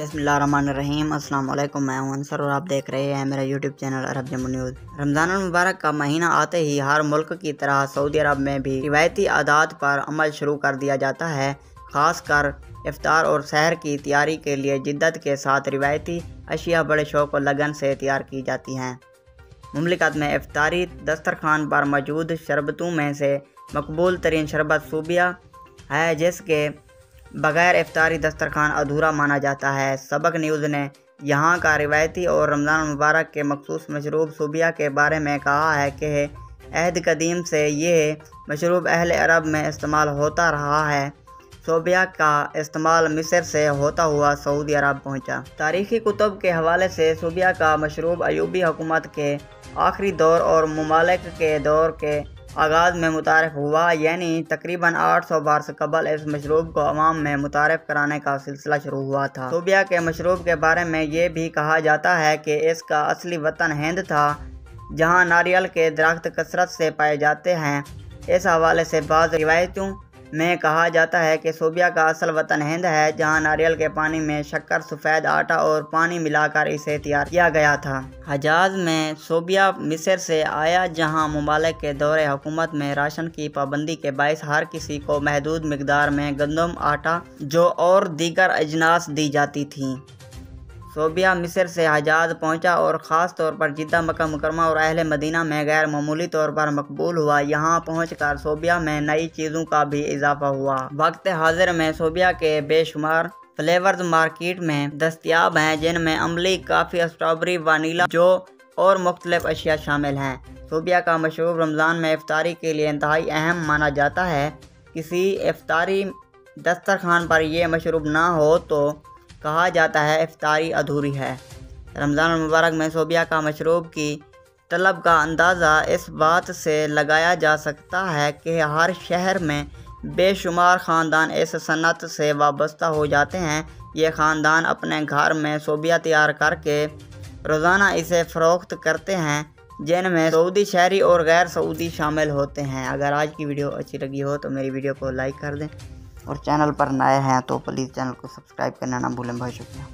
बिस्मिल्लाहिर्रहमानिर्रहीम। अस्सलाम वालेकुम। मैं हूं अंसर और आप देख रहे हैं मेरा यूट्यूब चैनल अरब जम्मू न्यूज़। रमज़ान मुबारक का महीना आते ही हर मुल्क की तरह सऊदी अरब में भी रिवायती आदात पर अमल शुरू कर दिया जाता है। ख़ासकर इफ्तार और सहर की तैयारी के लिए जिद्दत के साथ रिवायती अशिया बड़े शौक़ और लगन से तैयार की जाती हैं। मुमलिकत में इफ्तारी दस्तरखान पर मौजूद शरबतों में से मकबूल तरीन शरबत सूबिया है, जिसके बग़ैर इफ्तारी दस्तरखान अधूरा माना जाता है। सबक न्यूज़ ने यहाँ का रिवायती और रमज़ान मुबारक के मखसूस मशरूब सूबिया के बारे में कहा है कि अहद कदीम से ये मशरूब अहले अरब में इस्तेमाल होता रहा है। सूबिया का इस्तेमाल मिस्र से होता हुआ सऊदी अरब पहुँचा। तारीख़ी कुतुब के हवाले से सूबिया का मशरूब अयूबी हुकूमत के आखिरी दौर और ममालिक के दौर के आगाज़ में मुतारफ़ हुआ, यानी तकरीबन 800 बरस कबल इस मशरूब को अवाम में मुतारफ़ कराने का सिलसिला शुरू हुआ था। सूबिया के मशरूब के बारे में ये भी कहा जाता है कि इसका असली वतन हिंद था, जहाँ नारियल के दरख्त कसरत से पाए जाते हैं। इस हवाले से बाज़ रिवायतों में कहा जाता है कि सूबिया का असल वतन हिंद है, जहां नारियल के पानी में शक्कर, सफ़ेद आटा और पानी मिलाकर इसे तैयार किया गया था। हजाज में सूबिया मिस्र से आया, जहां ममालिक के दौरे हुकूमत में राशन की पाबंदी के बायस हर किसी को महदूद मिकदार में गंदम, आटा, जौ और दीगर अजनास दी जाती थीं। सूबिया मिस्र से हजाज पहुंचा और ख़ास तौर पर जिद्दा, मक्का मुकरमा और अहले मदीना में गैर मामूली तौर पर मकबूल हुआ। यहाँ पहुंचकर सूबिया में नई चीज़ों का भी इजाफा हुआ। वक्त हाजिर में सूबिया के बेशुमार फ्लेवर्स मार्केट में दस्तयाब हैं, जिनमें अमली, काफ़ी, स्ट्रॉबेरी, वानीला, जौ और मुख्तलिफ अशिया शामिल हैं। सूबिया का मशरूब रमज़ान में इफ्तारी के लिए इंतहाई अहम माना जाता है। किसी इफ्तारी दस्तरखान पर यह मशरूब ना हो तो कहा जाता है इफ्तारी अधूरी है। रमज़ान मुबारक में सूबिया का मशरूब की तलब का अंदाज़ा इस बात से लगाया जा सकता है कि हर शहर में बेशुमार ख़ानदान इस सन्नत से वाबस्ता हो जाते हैं। ये ख़ानदान अपने घर में सूबिया तैयार करके रोज़ाना इसे फ़रोख्त करते हैं, जिनमें सऊदी शहरी और गैर सऊदी शामिल होते हैं। अगर आज की वीडियो अच्छी लगी हो तो मेरी वीडियो को लाइक कर दें और चैनल पर नए हैं तो प्लीज़ चैनल को सब्सक्राइब करना ना भूलें। बहुत शुक्रिया।